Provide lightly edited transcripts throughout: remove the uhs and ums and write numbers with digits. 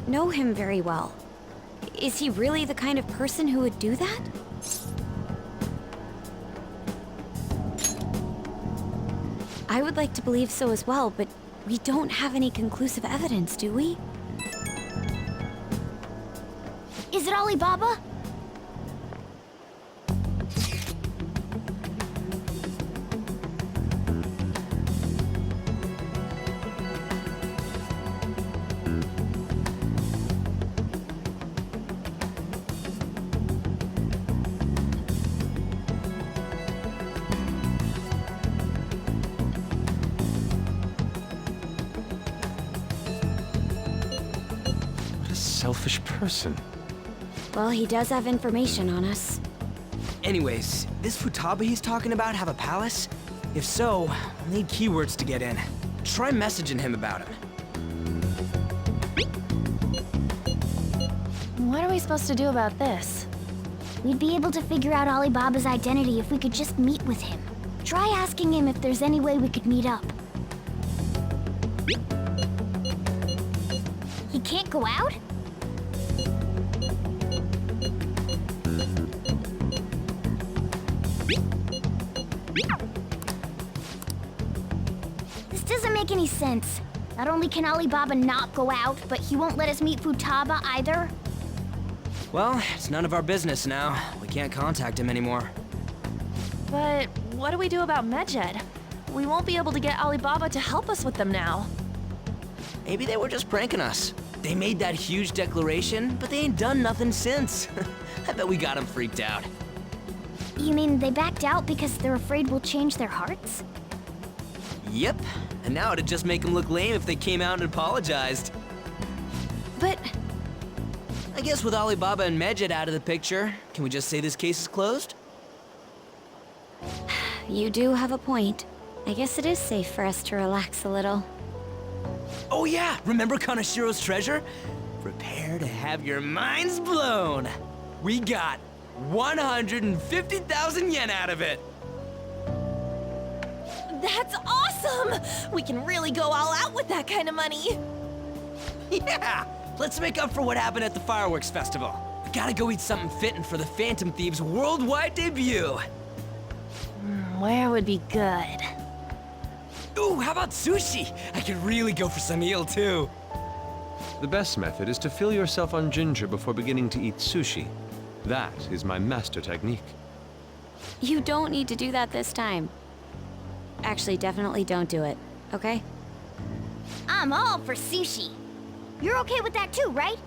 don't know him very well. Is he really the kind of person who would do that? I would like to believe so as well, but we don't have any conclusive evidence, do we? Is it Alibaba? Selfish person. Well, he does have information on us. Anyways, this Futaba he's talking about have a palace? If so, we'll need keywords to get in. Try messaging him about him. What are we supposed to do about this? We'd be able to figure out Alibaba's identity if we could just meet with him. Try asking him if there's any way we could meet up. He can't go out? This doesn't make any sense. Not only can Alibaba not go out, but he won't let us meet Futaba either. Well, it's none of our business now. We can't contact him anymore. But what do we do about Medjed? We won't be able to get Alibaba to help us with them now. Maybe they were just pranking us. They made that huge declaration, but they ain't done nothing since. I bet we got them freaked out. You mean they backed out because they're afraid we'll change their hearts? Yep, and now it'd just make them look lame if they came out and apologized. But I guess with Alibaba and Medjed out of the picture, can we just say this case is closed? You do have a point. I guess it is safe for us to relax a little. Oh yeah, remember Kanashiro's treasure? Prepare to have your minds blown. We got 150,000 yen out of it. that's awesome! We can really go all out with that kind of money. Yeah, let's make up for what happened at the fireworks festival. We gotta go eat something fitting for the Phantom Thieves' worldwide debut. Where would be good? Ooh, how about sushi? I could really go for some eel too. The best method is to fill yourself on ginger before beginning to eat sushi. That is my master technique. You don't need to do that this time. Actually, definitely don't do it, okay? I'm all for sushi. You're okay with that too, right?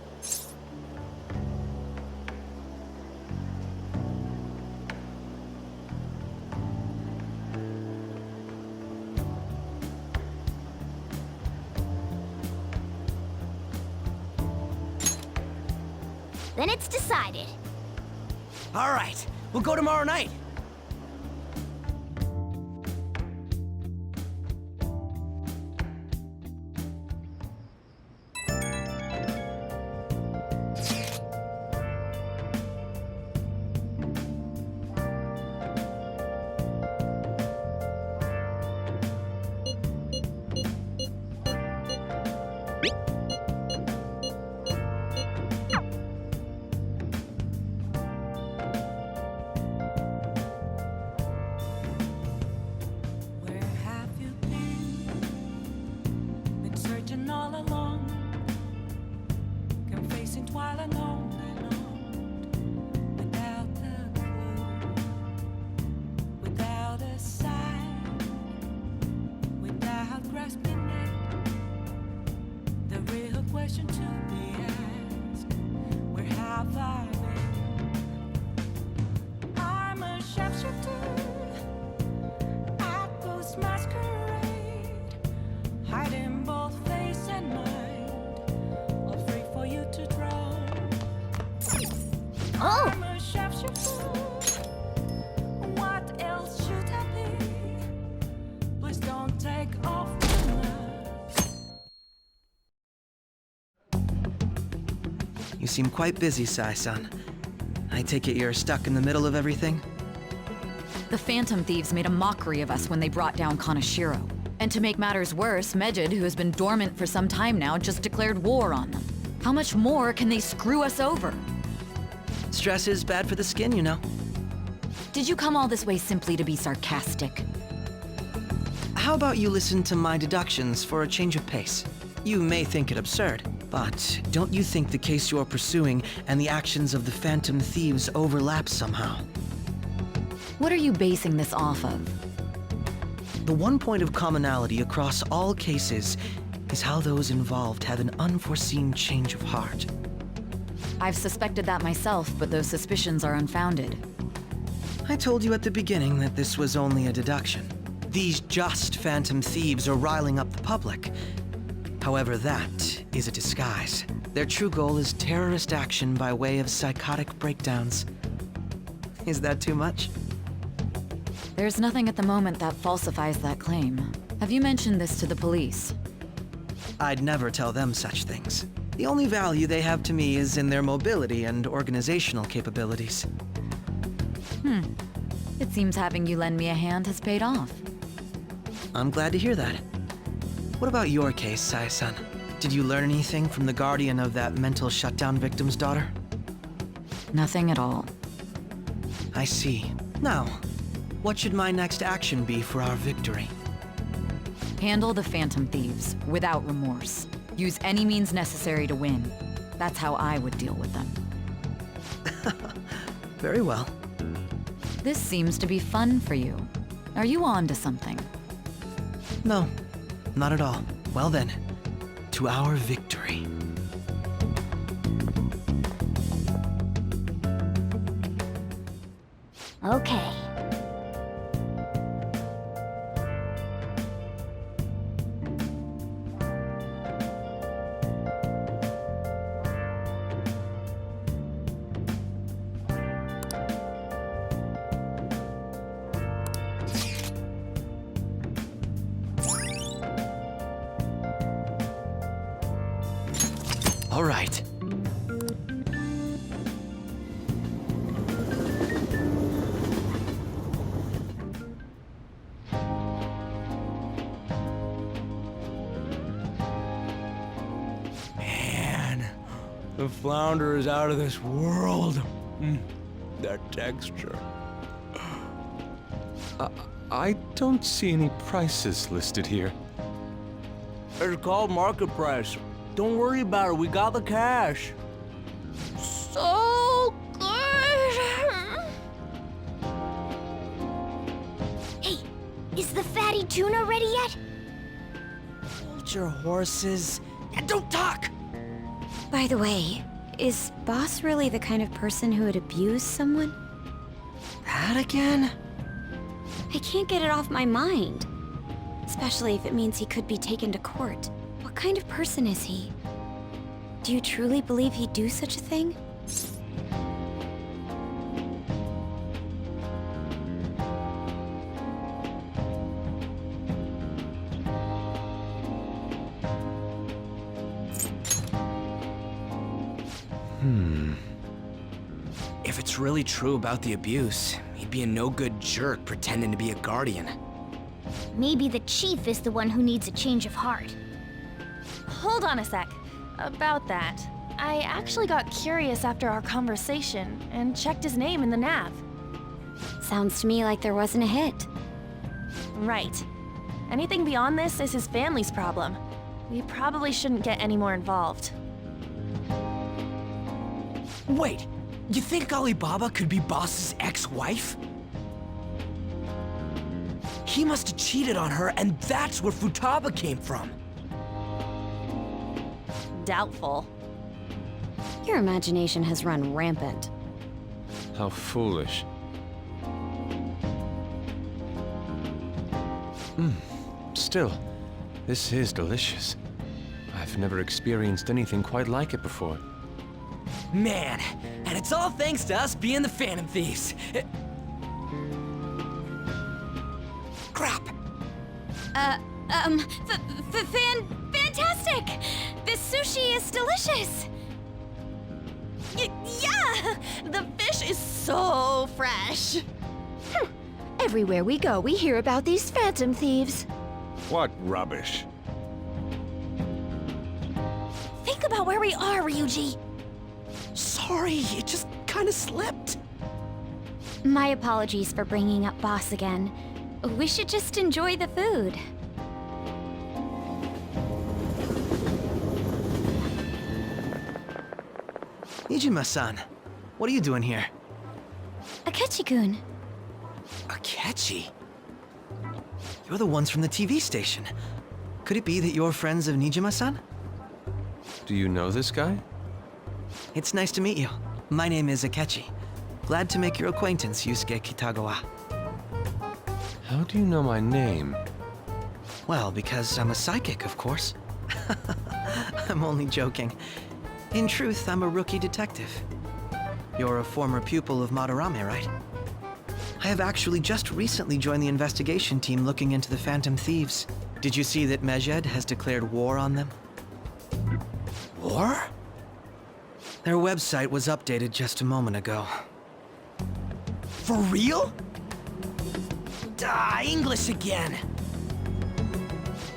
Then it's decided. All right, we'll go tomorrow night. You seem quite busy, Sai-san. I take it you're stuck in the middle of everything? The Phantom Thieves made a mockery of us when they brought down Kanashiro. And to make matters worse, Medjed, who has been dormant for some time now, just declared war on them. How much more can they screw us over? Stress is bad for the skin, you know. Did you come all this way simply to be sarcastic? How about you listen to my deductions for a change of pace? You may think it absurd, but don't you think the case you're pursuing and the actions of the Phantom Thieves overlap somehow? What are you basing this off of? The one point of commonality across all cases is how those involved have an unforeseen change of heart. I've suspected that myself, but those suspicions are unfounded. I told you at the beginning that this was only a deduction. These just Phantom Thieves are riling up the public. However, that is a disguise. Their true goal is terrorist action by way of psychotic breakdowns. Is that too much? There's nothing at the moment that falsifies that claim. Have you mentioned this to the police? I'd never tell them such things. The only value they have to me is in their mobility and organizational capabilities. It seems having you lend me a hand has paid off. I'm glad to hear that. What about your case, Sai-san? Did you learn anything from the guardian of that mental shutdown victim's daughter? Nothing at all. I see. Now, what should my next action be for our victory? Handle the Phantom Thieves without remorse. Use any means necessary to win. That's how I would deal with them. Very well. This seems to be fun for you. Are you on to something? No, not at all. Well then, to our victory. Okay. All right. Man, the flounder is out of this world. That texture. I don't see any prices listed here. It's called market price. Don't worry about it, we got the cash. So good! Hey, is the fatty tuna ready yet? Hold your horses and don't talk! By the way, is Boss really the kind of person who would abuse someone? That again? I can't get it off my mind. Especially if it means he could be taken to court. What kind of person is he? Do you truly believe he'd do such a thing? If it's really true about the abuse, he'd be a no-good jerk pretending to be a guardian. Maybe the chief is the one who needs a change of heart. Hold on a sec. About that, I actually got curious after our conversation and checked his name in the nav. Sounds to me like there wasn't a hit. Right. Anything beyond this is his family's problem. We probably shouldn't get any more involved. Wait, you think Alibaba could be Boss's ex-wife? He must have cheated on her, and that's where Futaba came from. Doubtful. Your imagination has run rampant. How foolish. Still, this is delicious. I've never experienced anything quite like it before. Man, and it's all thanks to us being the Phantom Thieves. Crap! Fantastic! This sushi is delicious! Yeah! The fish is so fresh! Everywhere we go, we hear about these Phantom Thieves. What rubbish. Think about about where we are, Ryuji. Sorry, it just kinda slipped. My apologies for bringing up boss again. We should just enjoy the food. Nijima-san, what are you doing here? Akechi-kun. Akechi? You're the ones from the TV station. Could it be that you're friends of Nijima-san? Do you know this guy? It's nice to meet you. My name is Akechi. Glad to make your acquaintance, Yusuke Kitagawa. How do you know my name? Well, because I'm a psychic, of course. I'm only joking. In truth, I'm a rookie detective. You're a former pupil of Madarame, right? I have actually just recently joined the investigation team looking into the Phantom Thieves. Did you see that Medjed has declared war on them? War? Their website was updated just a moment ago. For real? English again.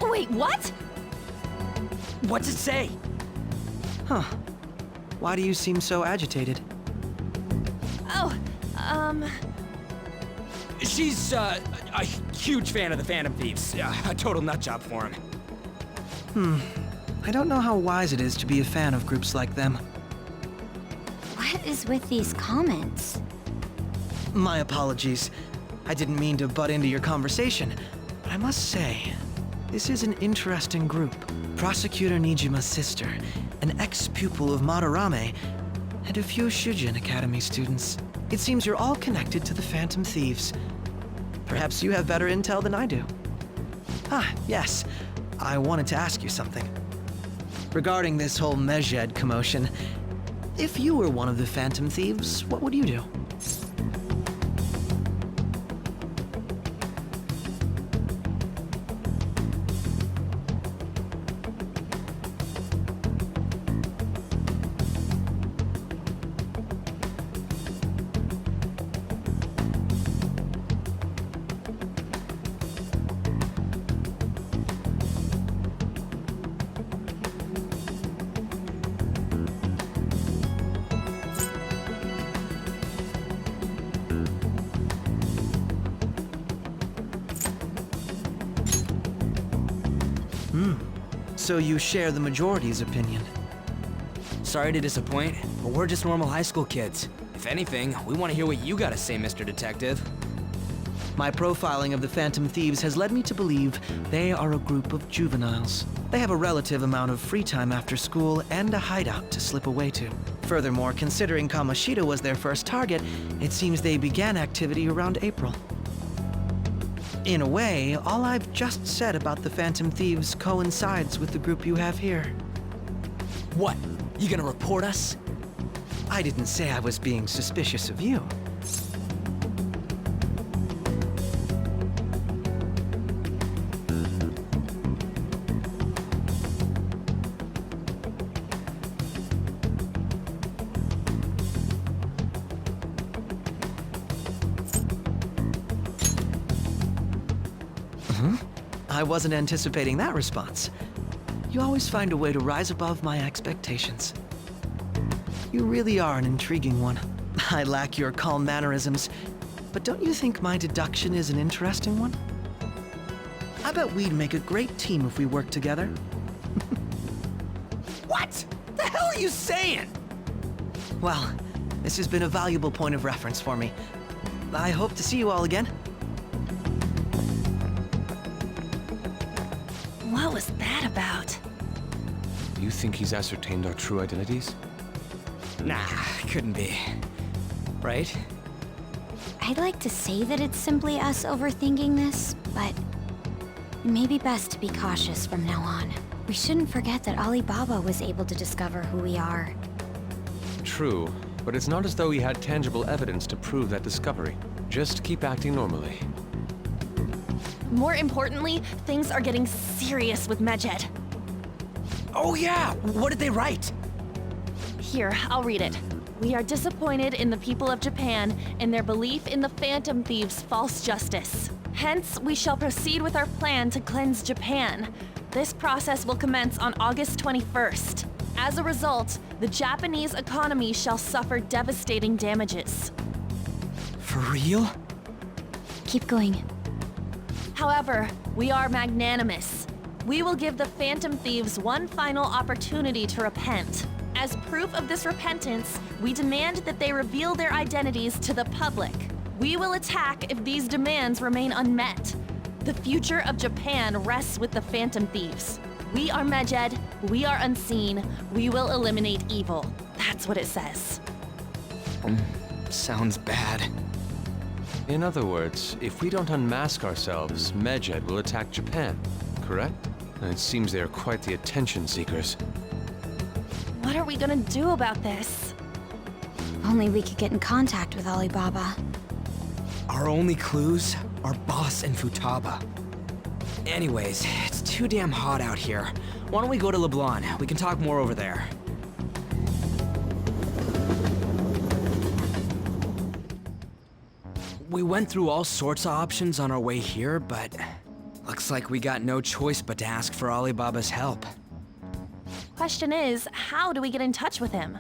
Wait, what? What's it say? Huh. Why do you seem so agitated? Oh, She's, a huge fan of the Phantom Thieves. A total nutjob for him. I don't know how wise it is to be a fan of groups like them. What is with these comments? My apologies. I didn't mean to butt into your conversation, but I must say, this is an interesting group. Prosecutor Nijima's sister, an ex-pupil of Madarame, and a few Shujin Academy students. It seems you're all connected to the Phantom Thieves. Perhaps you have better intel than I do. Yes. I wanted to ask you something. Regarding this whole Medjed commotion, if you were one of the Phantom Thieves, what would you do? So you share the majority's opinion. Sorry to disappoint, but we're just normal high school kids. If anything, we want to hear what you gotta say, Mr. Detective. My profiling of the Phantom Thieves has led me to believe they are a group of juveniles. They have a relative amount of free time after school and a hideout to slip away to. Furthermore, considering Kamoshida was their first target, it seems they began activity around April. In a way, all I've just said about the Phantom Thieves coincides with the group you have here. What? You gonna report us? I didn't say I was being suspicious of you. I wasn't anticipating that response. You always find a way to rise above my expectations. You really are an intriguing one. I lack your calm mannerisms, but don't you think my deduction is an interesting one? I bet we'd make a great team if we worked together. What? The hell are you saying? Well, this has been a valuable point of reference for me. I hope to see you all again. what was that about? You think he's ascertained our true identities? Nah, couldn't be. Right? I'd like to say that it's simply us overthinking this, but it may be best to be cautious from now on. We shouldn't forget that Alibaba was able to discover who we are. True, but it's not as though he had tangible evidence to prove that discovery. Just keep acting normally. More importantly, things are getting serious with Medjed. Oh yeah, what did they write? Here, I'll read it. We are disappointed in the people of Japan in their belief in the Phantom Thieves' false justice. Hence, we shall proceed with our plan to cleanse Japan. This process will commence on August 21st. As a result, the Japanese economy shall suffer devastating damages. For real? Keep going. However, we are magnanimous. We will give the Phantom Thieves one final opportunity to repent. As proof of this repentance, we demand that they reveal their identities to the public. We will attack if these demands remain unmet. The future of Japan rests with the Phantom Thieves. We are Medjed, we are unseen, we will eliminate evil. That's what it says. Sounds bad. In other words, if we don't unmask ourselves, Medjed will attack Japan, correct? And it seems they are quite the attention seekers. What are we gonna do about this? Only we could get in contact with Alibaba. Our only clues are Boss and Futaba. Anyways, it's too damn hot out here. Why don't we go to LeBlanc? We can talk more over there. We went through all sorts of options on our way here, but looks like we got no choice but to ask for Alibaba's help. Question is, how do we get in touch with him?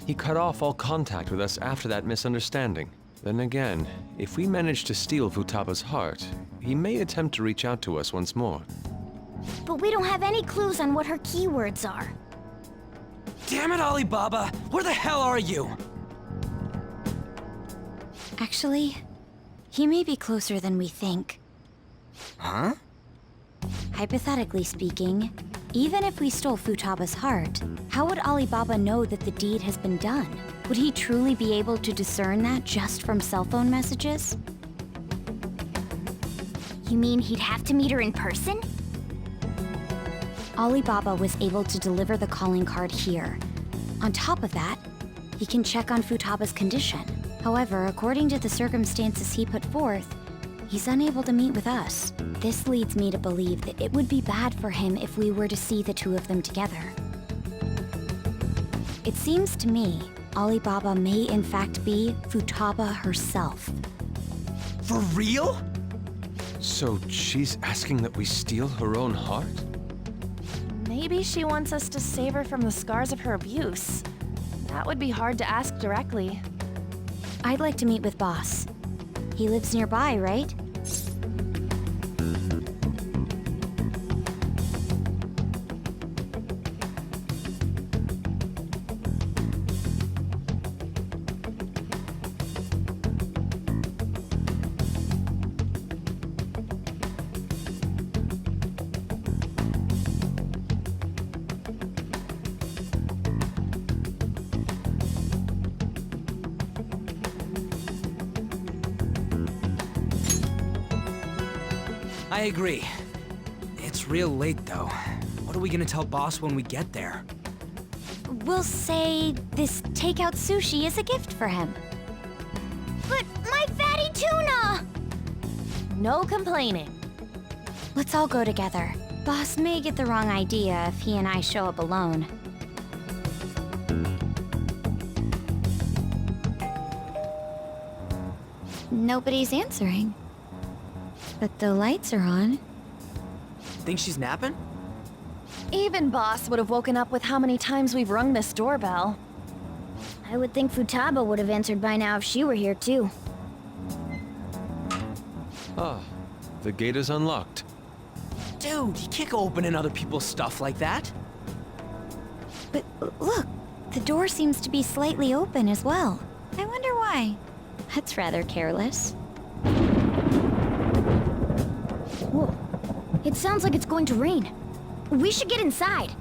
He cut off all contact with us after that misunderstanding. Then again, if we manage to steal Futaba's heart, he may attempt to reach out to us once more. But we don't have any clues on what her keywords are. Damn it, Alibaba! Where the hell are you? Actually, he may be closer than we think. Huh? Hypothetically speaking, even if we stole Futaba's heart, how would Alibaba know that the deed has been done? Would he truly be able to discern that just from cell phone messages? You mean he'd have to meet her in person? Alibaba was able to deliver the calling card here. On top of that, he can check on Futaba's condition. However, according to the circumstances he put forth, he's unable to meet with us. This leads me to believe that it would be bad for him if we were to see the two of them together. It seems to me Alibaba may in fact be Futaba herself. For real? So she's asking that we steal her own heart? Maybe she wants us to save her from the scars of her abuse. That would be hard to ask directly. I'd like to meet with Boss. He lives nearby, right? I agree. It's real late, though. What are we gonna tell Boss when we get there? We'll say this takeout sushi is a gift for him. But my fatty tuna! No complaining. Let's all go together. Boss may get the wrong idea if he and I show up alone. Nobody's answering. But the lights are on. Think she's napping? Even Boss would have woken up with how many times we've rung this doorbell. I would think Futaba would have answered by now if she were here too. Ah, the gate is unlocked. Dude, you can't go opening other people's stuff like that. But look, the door seems to be slightly open as well. I wonder why. That's rather careless. Whoa. It sounds like it's going to rain. We should get inside.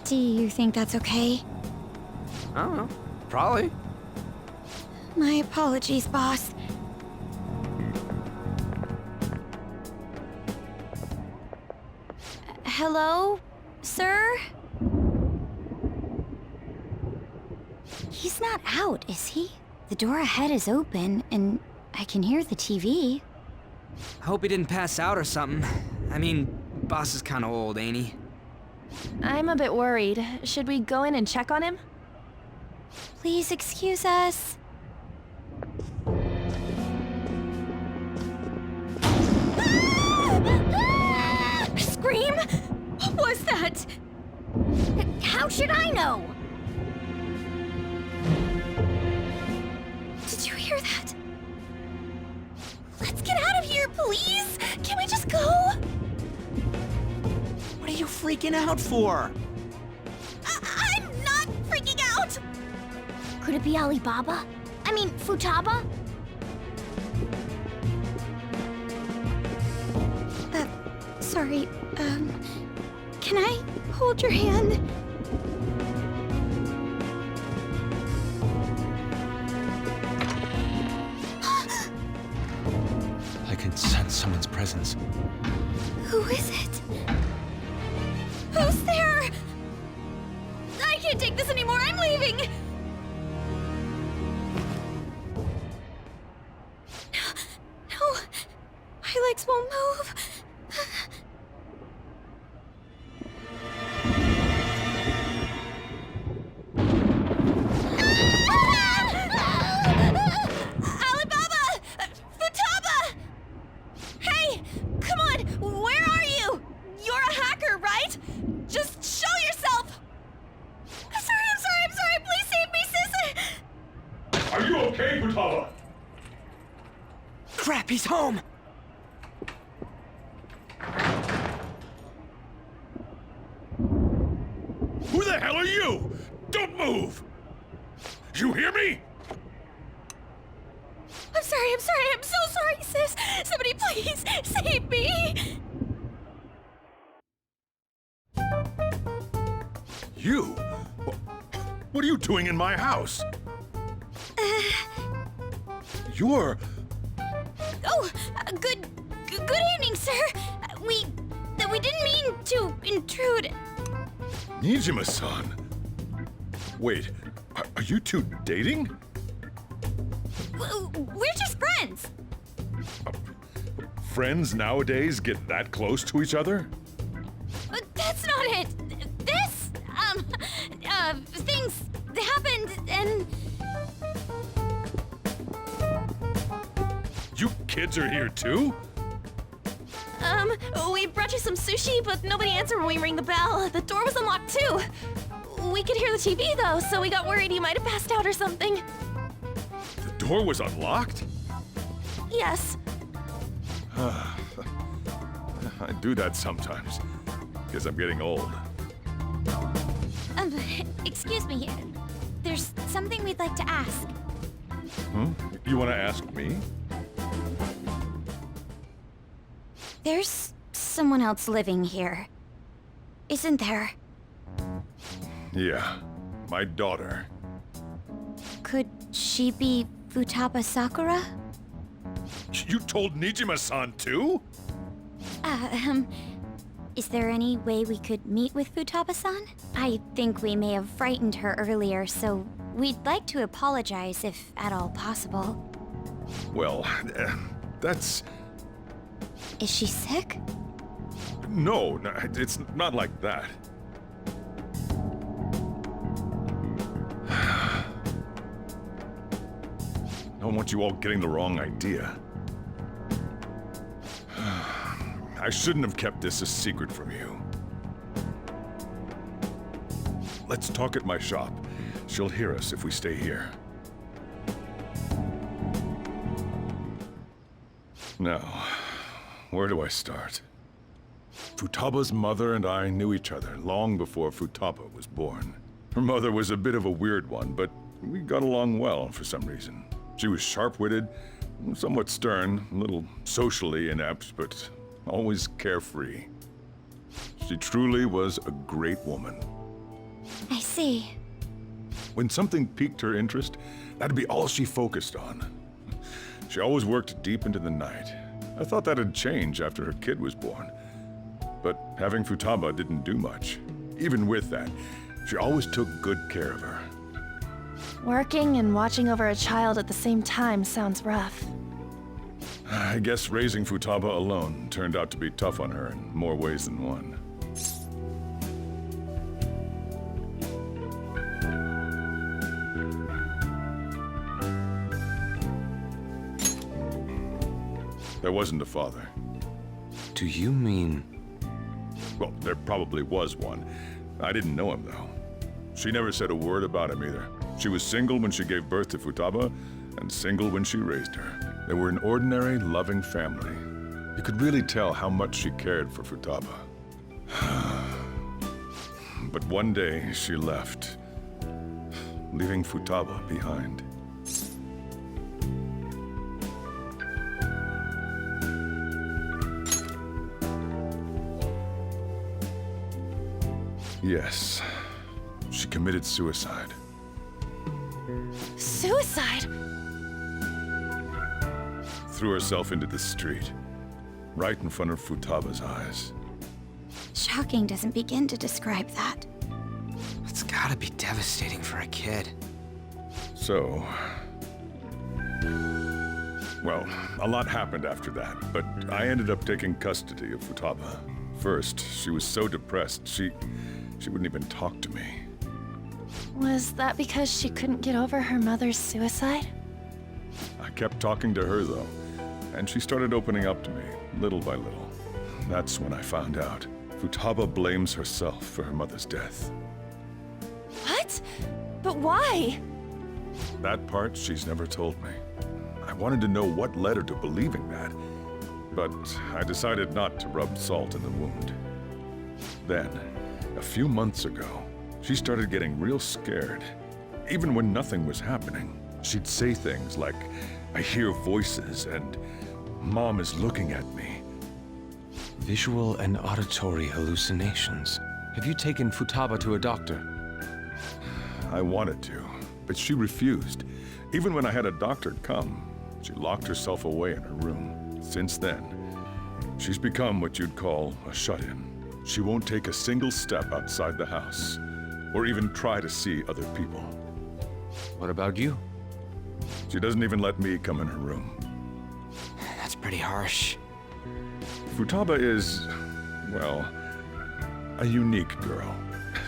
Do you think that's okay? I don't know. Probably. My apologies, boss. Hello, sir? He's not out, is he? The door ahead is open, and I can hear the TV. I hope he didn't pass out or something. I mean, Boss is kinda old, ain't he? I'm a bit worried. Should we go in and check on him? Please excuse us. Scream? What was that? How should I know? Did you hear that? Let's get out of here, please! Can we just go? What are you freaking out for? I'm not freaking out! Could it be Alibaba? I mean, Futaba? Sorry, can I hold your hand? I can sense someone's presence. Who is it? Who's there? I can't take this anymore, I'm leaving! No, my legs won't move. Alibaba! Futaba! Hey! Come on! Where are you? You're a hacker, right? Just show yourself! I'm sorry! Please save me, sis! Are you okay, Futaba? Crap, he's home! Who the hell are you? Don't move! You hear me? I'm so sorry, sis! Somebody please save me! You? What are you doing in my house? You're... Oh, good evening, sir. We didn't mean to intrude. Nijima-san. Wait, are you two dating? We're just friends. Friends nowadays get that close to each other? But that's not it. This, things happened and... You kids are here too? We brought you some sushi, but nobody answered when we rang the bell. The door was unlocked too. We could hear the TV though, so we got worried you might have passed out or something. The door was unlocked? Yes. I do that sometimes, because I'm getting old. Excuse me. There's something we'd like to ask. You want to ask me? There's someone else living here, isn't there? Yeah, my daughter. Could she be Futaba Sakura? You told Nijima-san too? Is there any way we could meet with Futaba-san? I think we may have frightened her earlier, so we'd like to apologize if at all possible. Well, that's... Is she sick? No, it's not like that. I don't want you all getting the wrong idea. I shouldn't have kept this a secret from you. Let's talk at my shop. She'll hear us if we stay here. Now, where do I start? Futaba's mother and I knew each other long before Futaba was born. Her mother was a bit of a weird one, but we got along well for some reason. She was sharp-witted, somewhat stern, a little socially inept, but always carefree. She truly was a great woman. I see. When something piqued her interest, that'd be all she focused on. She always worked deep into the night. I thought that'd change after her kid was born. But having Futaba didn't do much. Even with that, she always took good care of her. Working and watching over a child at the same time sounds rough. I guess raising Futaba alone turned out to be tough on her in more ways than one. There wasn't a father. Do you mean... Well, there probably was one, I didn't know him, though. She never said a word about him either. She was single when she gave birth to Futaba, and single when she raised her. They were an ordinary, loving family. You could really tell how much she cared for Futaba. But one day, she left, leaving Futaba behind. Yes, she committed suicide. Suicide? Threw herself into the street, right in front of Futaba's eyes. Shocking doesn't begin to describe that. It's gotta be devastating for a kid. So... well, a lot happened after that, but I ended up taking custody of Futaba. First, she was so depressed, she wouldn't even talk to me. Was that because she couldn't get over her mother's suicide? I kept talking to her, though, and she started opening up to me, little by little. That's when I found out. Futaba blames herself for her mother's death. What? But why? That part she's never told me. I wanted to know what led her to believing that, but I decided not to rub salt in the wound. Then, a few months ago, she started getting real scared. Even when nothing was happening, she'd say things like, "I hear voices," and "Mom is looking at me." Visual and auditory hallucinations. Have you taken Futaba to a doctor? I wanted to, but she refused. Even when I had a doctor come, she locked herself away in her room. Since then, she's become what you'd call a shut-in. She won't take a single step outside the house, or even try to see other people. What about you? She doesn't even let me come in her room. That's pretty harsh. Futaba is, well, a unique girl.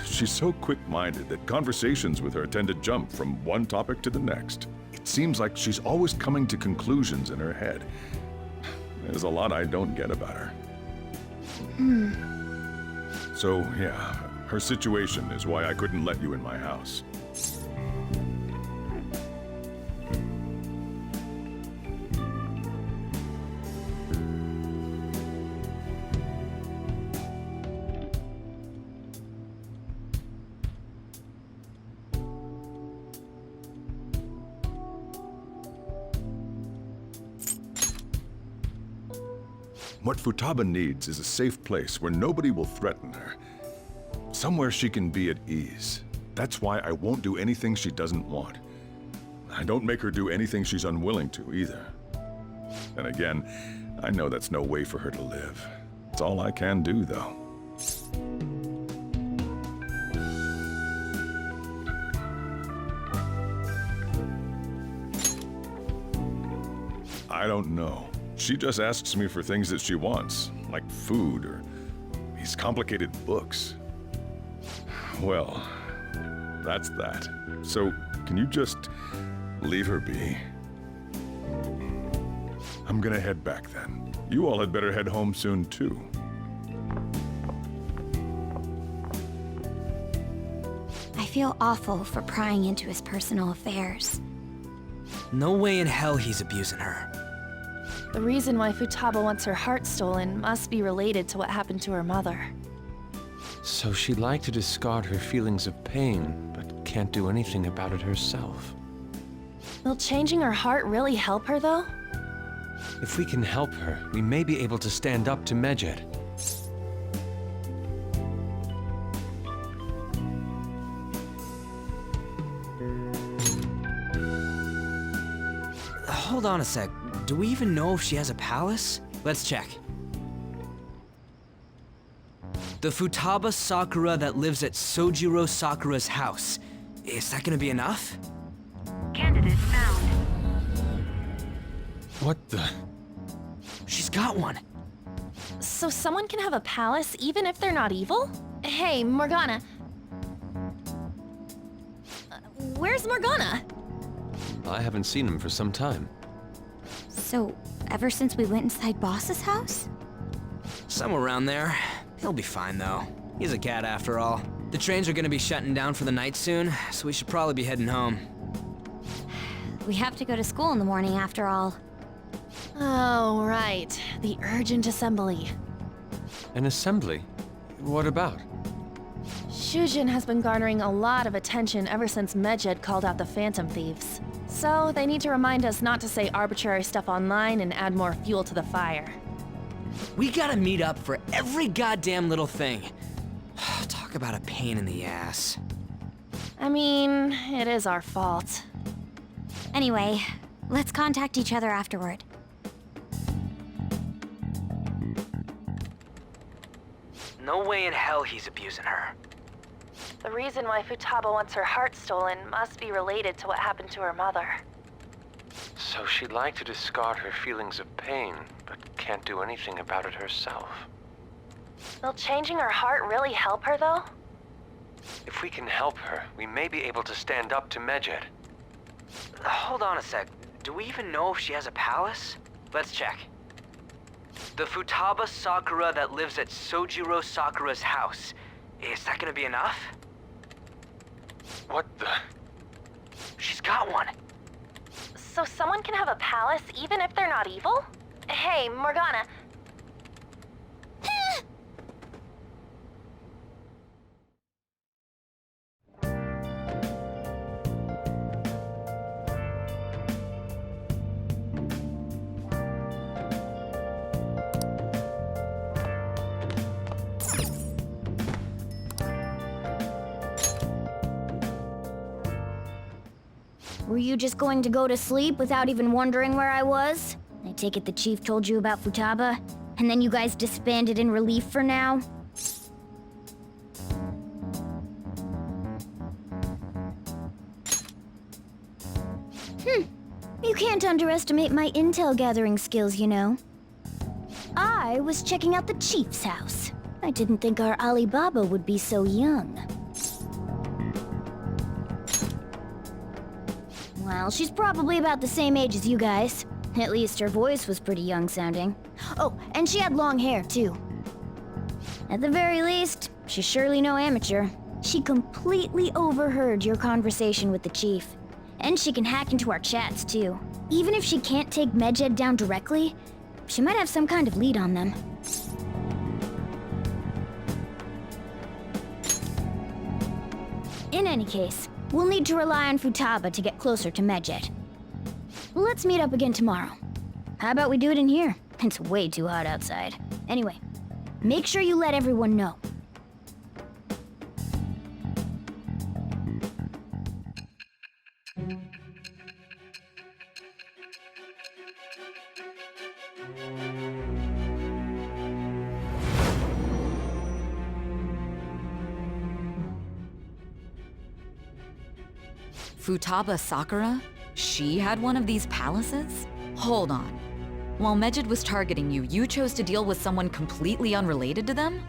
She's so quick-minded that conversations with her tend to jump from one topic to the next. It seems like she's always coming to conclusions in her head. There's a lot I don't get about her. So, yeah, her situation is why I couldn't let you in my house. What Futaba needs is a safe place where nobody will threaten her. Somewhere she can be at ease. That's why I won't do anything she doesn't want. I don't make her do anything she's unwilling to, either. And again, I know that's no way for her to live. It's all I can do, though. I don't know. She just asks me for things that she wants, like food or these complicated books. Well, that's that. So, can you just leave her be? I'm gonna head back then. You all had better head home soon, too. I feel awful for prying into his personal affairs. No way in hell he's abusing her. The reason why Futaba wants her heart stolen must be related to what happened to her mother. So she'd like to discard her feelings of pain, but can't do anything about it herself. Will changing her heart really help her, though? If we can help her, we may be able to stand up to Medjed. Hold on a sec. Do we even know if she has a palace? Let's check. The Futaba Sakura that lives at Sojiro Sakura's house. Is that gonna be enough? Candidate found. What the? She's got one. So someone can have a palace even if they're not evil? Hey, Morgana. Where's Morgana? I haven't seen him for some time. So, ever since we went inside Boss's house? Somewhere around there. He'll be fine, though. He's a cat after all. The trains are gonna be shutting down for the night soon, so we should probably be heading home. We have to go to school in the morning after all. Oh, right. The urgent assembly. An assembly? What about? Shujin has been garnering a lot of attention ever since Medjed called out the Phantom Thieves. So they need to remind us not to say arbitrary stuff online and add more fuel to the fire. We gotta meet up for every goddamn little thing. Talk about a pain in the ass. I mean, it is our fault. Anyway, let's contact each other afterward. No way in hell he's abusing her. The reason why Futaba wants her heart stolen must be related to what happened to her mother. So she'd like to discard her feelings of pain, but can't do anything about it herself. Will changing her heart really help her, though? If we can help her, we may be able to stand up to Medjed. Hold on a sec. Do we even know if she has a palace? Let's check. The Futaba Sakura that lives at Sojiro Sakura's house. Is that gonna be enough? What the? She's got one. So someone can have a palace even if they're not evil? Hey, Morgana. Were you just going to go to sleep without even wondering where I was? I take it the chief told you about Futaba? And then you guys disbanded in relief for now? You can't underestimate my intel gathering skills, you know. I was checking out the chief's house. I didn't think our Alibaba would be so young. Well, she's probably about the same age as you guys. At least her voice was pretty young sounding. Oh, and she had long hair, too. At the very least, she's surely no amateur. She completely overheard your conversation with the chief. And she can hack into our chats, too. Even if she can't take Medjed down directly, she might have some kind of lead on them. In any case, we'll need to rely on Futaba to get closer to Medjed. Let's meet up again tomorrow. How about we do it in here? It's way too hot outside. Anyway, make sure you let everyone know. Futaba Sakura? She had one of these palaces? Hold on. While Medjed was targeting you, you chose to deal with someone completely unrelated to them?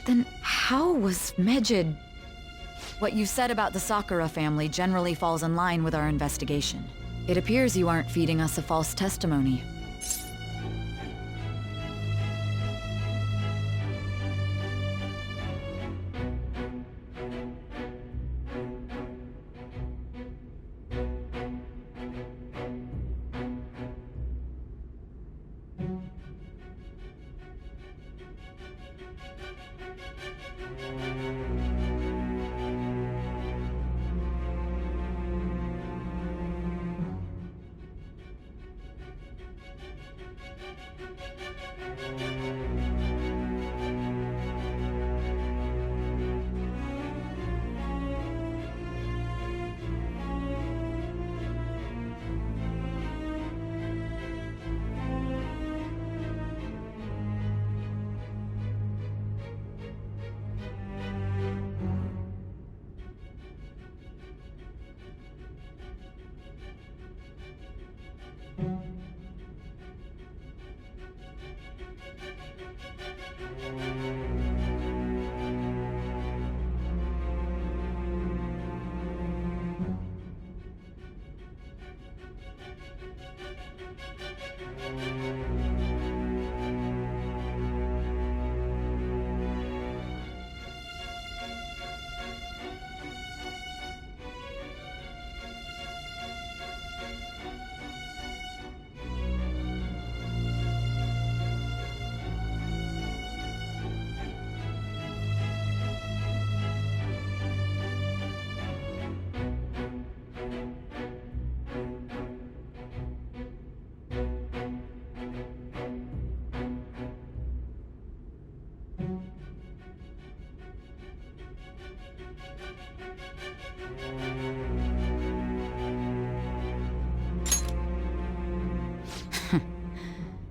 Then how was Medjed... What you said about the Sakura family generally falls in line with our investigation. It appears you aren't feeding us a false testimony.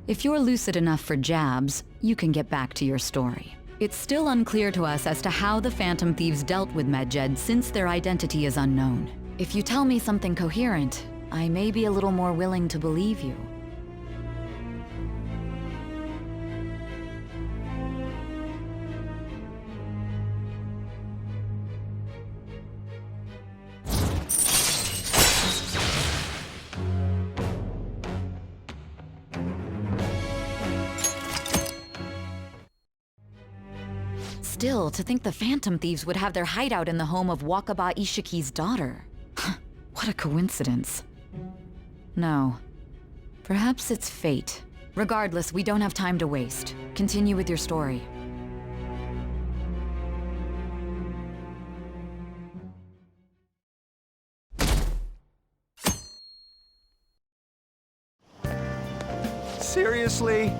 If you're lucid enough for jabs, you can get back to your story. It's still unclear to us as to how the Phantom Thieves dealt with Medjed since their identity is unknown. If you tell me something coherent, I may be a little more willing to believe you. Still, to think the Phantom Thieves would have their hideout in the home of Wakaba Ishiki's daughter. What a coincidence. No. Perhaps it's fate. Regardless, we don't have time to waste. Continue with your story. Seriously?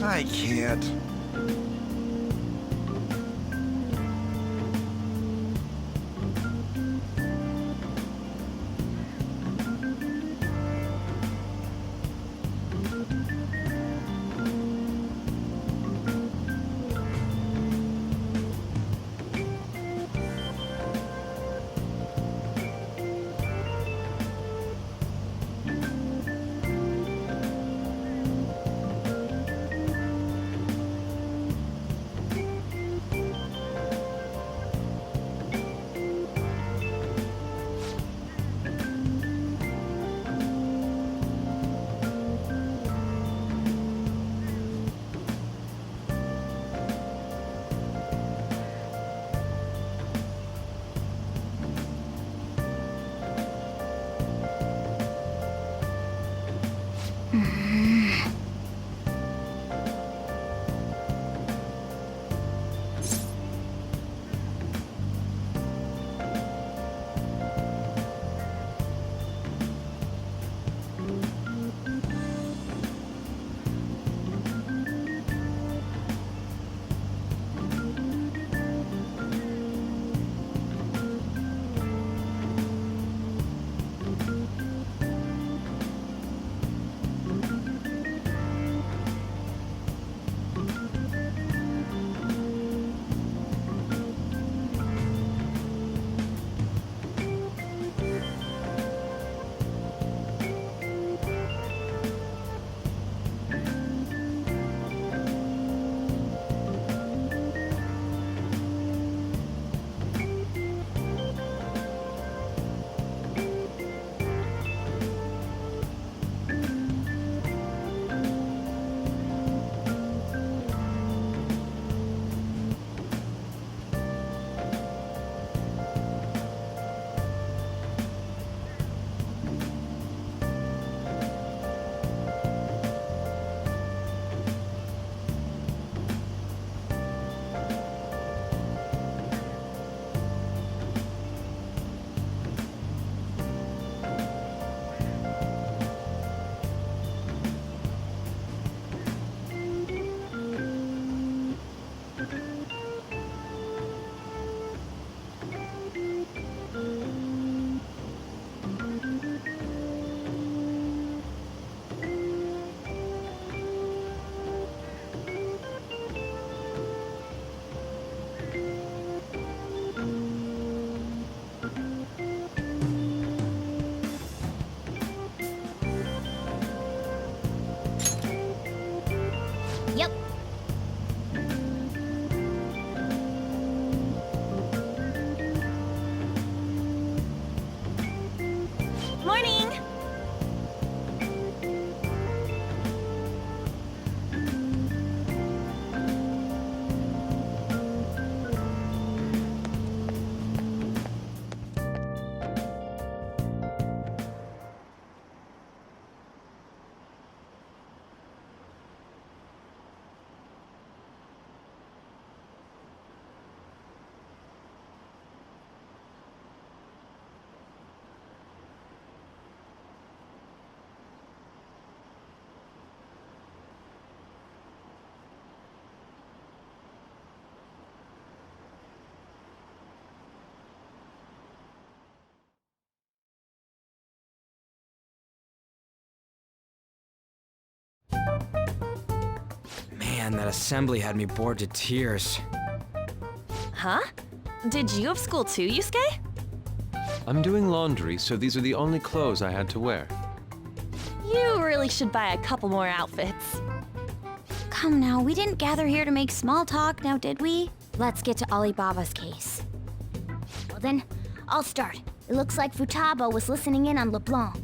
I can't. Man, that assembly had me bored to tears. Huh? Did you have school too, Yusuke? I'm doing laundry, so these are the only clothes I had to wear. You really should buy a couple more outfits. Come now, we didn't gather here to make small talk, now did we? Let's get to Alibaba's case. Well then, I'll start. It looks like Futaba was listening in on LeBlanc.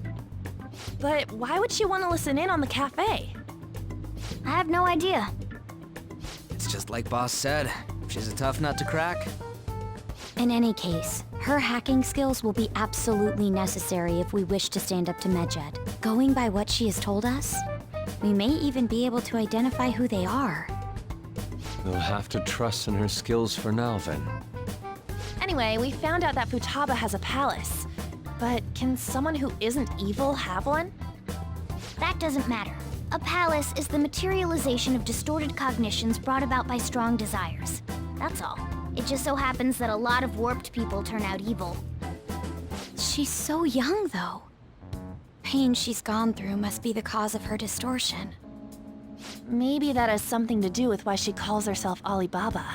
But why would she want to listen in on the cafe? I have no idea. It's just like Boss said. She's a tough nut to crack. In any case, her hacking skills will be absolutely necessary if we wish to stand up to Medjed. Going by what she has told us, we may even be able to identify who they are. We'll have to trust in her skills for now, then. Anyway, we found out that Futaba has a palace. But can someone who isn't evil have one? That doesn't matter. A palace is the materialization of distorted cognitions brought about by strong desires. That's all. It just so happens that a lot of warped people turn out evil. She's so young, though. Pain she's gone through must be the cause of her distortion. Maybe that has something to do with why she calls herself Alibaba.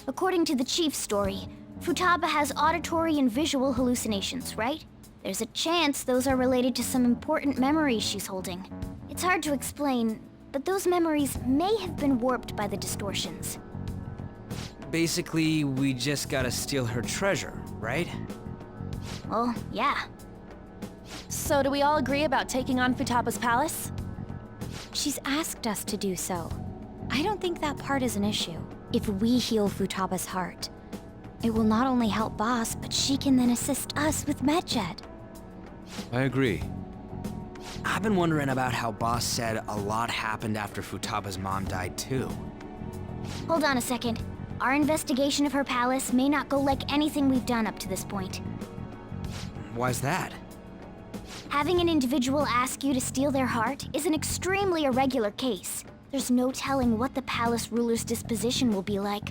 According to the chief's story, Futaba has auditory and visual hallucinations, right? There's a chance those are related to some important memories she's holding. It's hard to explain, but those memories may have been warped by the distortions. Basically, we just gotta steal her treasure, right? Well, yeah. So do we all agree about taking on Futaba's palace? She's asked us to do so. I don't think that part is an issue. If we heal Futaba's heart, it will not only help Boss, but she can then assist us with Medjed. I agree. I've been wondering about how Boss said a lot happened after Futaba's mom died too. Hold on a second. Our investigation of her palace may not go like anything we've done up to this point. Why's that? Having an individual ask you to steal their heart is an extremely irregular case. There's no telling what the palace ruler's disposition will be like,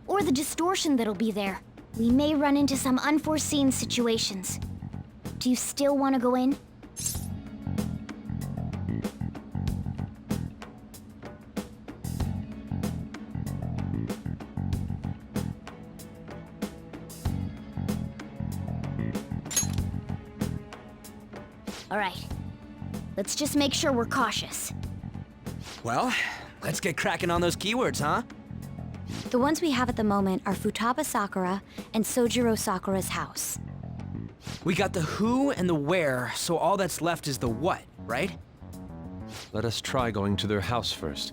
or the distortion that'll be there. We may run into some unforeseen situations. Do you still want to go in? All right. Let's just make sure we're cautious. Well, let's get cracking on those keywords, huh? The ones we have at the moment are Futaba Sakura and Sojiro Sakura's house. We got the who and the where, so all that's left is the what, right? Let us try going to their house first.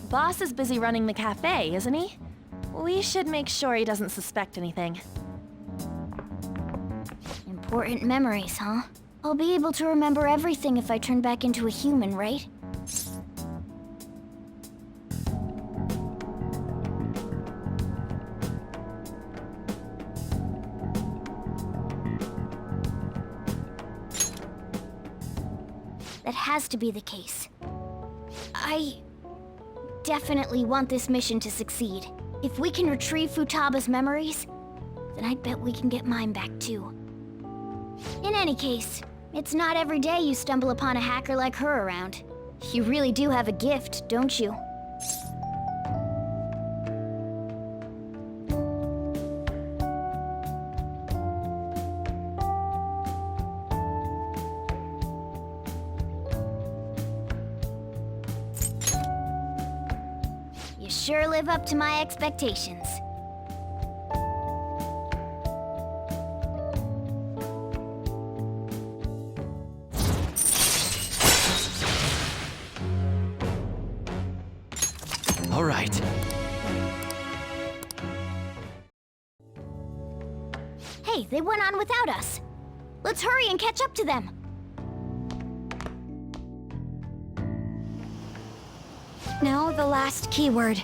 Boss is busy running the cafe, isn't he? We should make sure he doesn't suspect anything. Important memories, huh? I'll be able to remember everything if I turn back into a human, right? That has to be the case. I definitely want this mission to succeed. If we can retrieve Futaba's memories, then I bet we can get mine back too. In any case, it's not every day you stumble upon a hacker like her around. You really do have a gift, don't you? You sure live up to my expectations. All right. Hey, they went on without us. Let's hurry and catch up to them. Now the last keyword.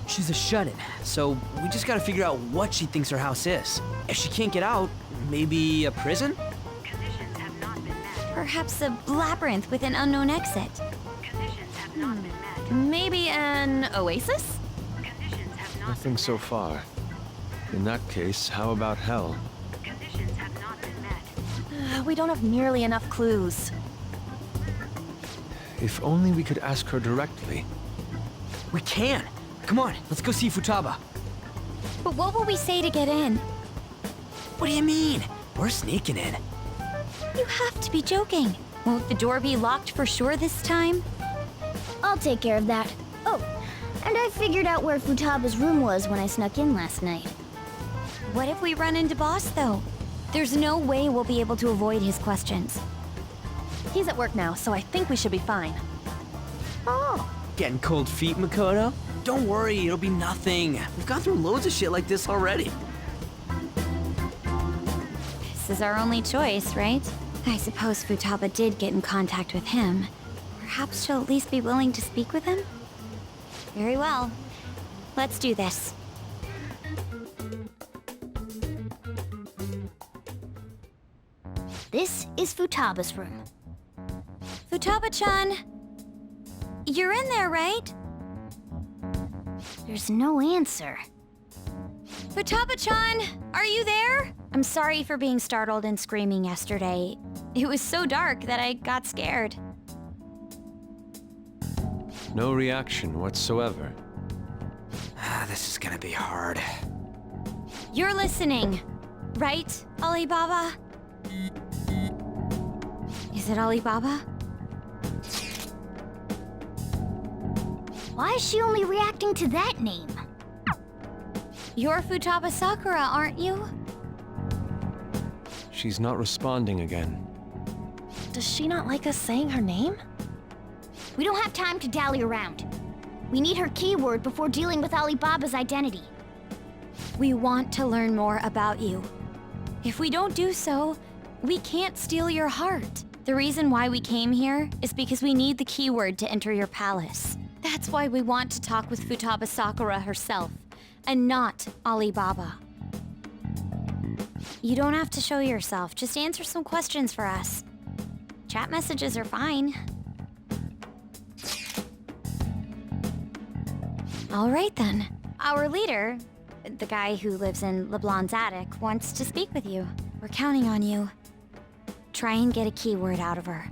She's a shut-in, so we just gotta figure out what she thinks her house is. If she can't get out, maybe a prison? Conditions have not been met. Perhaps a labyrinth with an unknown exit. Conditions have not been met. Maybe an oasis? Conditions have not Nothing so far. In that case, how about hell? Conditions have not been met. We don't have nearly enough clues. If only we could ask her directly. We can! Come on, let's go see Futaba. But what will we say to get in? What do you mean? We're sneaking in. You have to be joking. Won't the door be locked for sure this time? I'll take care of that. Oh, and I figured out where Futaba's room was when I snuck in last night. What if we run into Boss, though? There's no way we'll be able to avoid his questions. He's at work now, so I think we should be fine. Oh, Getting cold feet, Makoto? Don't worry, it'll be nothing. We've gone through loads of shit like this already. This is our only choice, right? I suppose Futaba did get in contact with him. Perhaps she'll at least be willing to speak with him? Very well. Let's do this. this is Futaba's room. Futaba-chan! You're in there, right? There's no answer. Futaba-chan! Are you there? I'm sorry for being startled and screaming yesterday. It was so dark that I got scared. No reaction whatsoever. This is gonna be hard. You're listening, right, Alibaba? Is it Alibaba? Why is she only reacting to that name? You're Futaba Sakura, aren't you? She's not responding again. Does she not like us saying her name? We don't have time to dally around. We need her keyword before dealing with Alibaba's identity. We want to learn more about you. If we don't do so, we can't steal your heart. The reason why we came here is because we need the keyword to enter your palace. That's why we want to talk with Futaba Sakura herself, and not Alibaba. You don't have to show yourself, just answer some questions for us. Chat messages are fine. All right then. Our leader, the guy who lives in LeBlanc's attic, wants to speak with you. We're counting on you. Try and get a keyword out of her.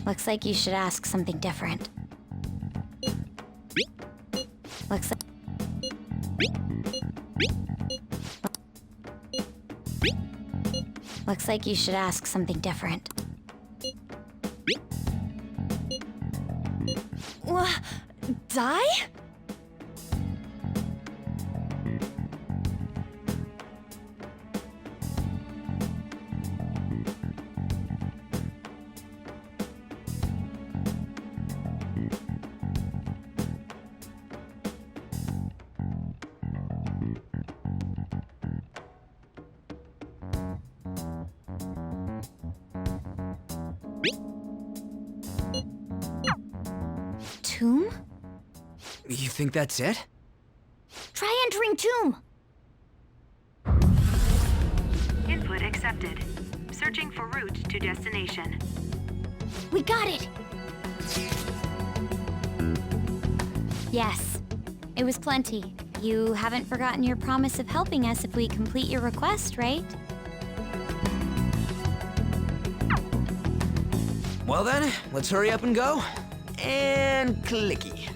Looks like you should ask something different. Looks like... Looks like you should ask something different. Die? Tomb? You think that's it? Try entering Tomb! Input accepted. Searching for route to destination. We got it! Yes. It was plenty. You haven't forgotten your promise of helping us if we complete your request, right? Well then, let's hurry up and go. And clicky.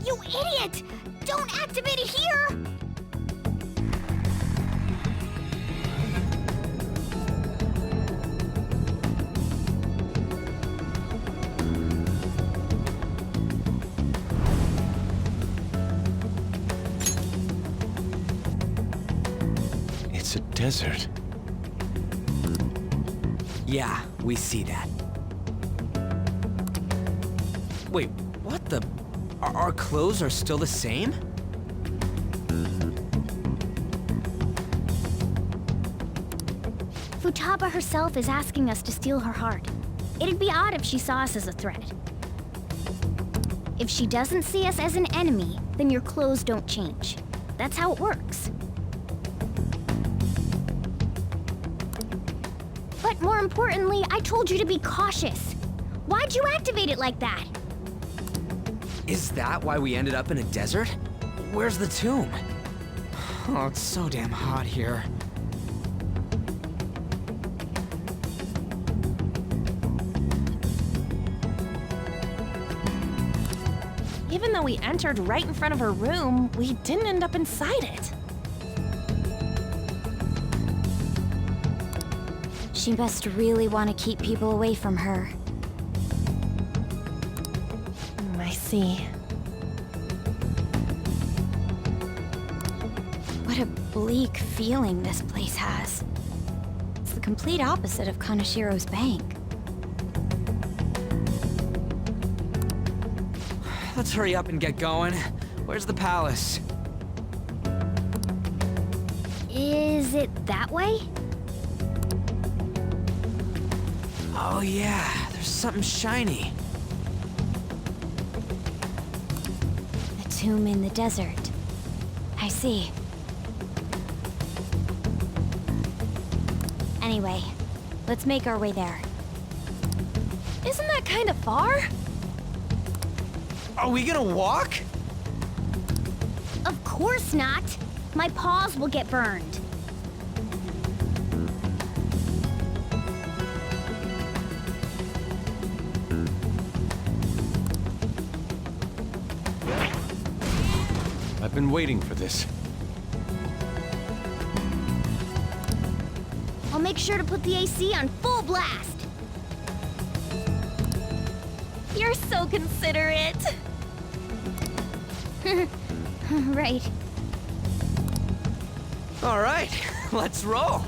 You idiot! Don't activate it here! It's a desert. Yeah, we see that. Wait, what the? Our clothes are still the same? Futaba herself is asking us to steal her heart. It'd be odd if she saw us as a threat. If she doesn't see us as an enemy, then your clothes don't change. That's how it works. But more importantly, I told you to be cautious. Why'd you activate it like that? Is that why we ended up in a desert? Where's the tomb? Oh, it's so damn hot here. Even though we entered right in front of her room, we didn't end up inside it. She must really want to keep people away from her. I see. What a bleak feeling this place has. It's the complete opposite of Kanashiro's bank. Let's hurry up and get going. Where's the palace? Is it that way? Oh yeah, there's something shiny. The tomb in the desert. I see. Anyway, let's make our way there. Isn't that kind of far? Are we gonna walk? Of course not. My paws will get burned. I've been waiting for this. I'll make sure to put the AC on full blast. You're so considerate. Right. All right, let's roll.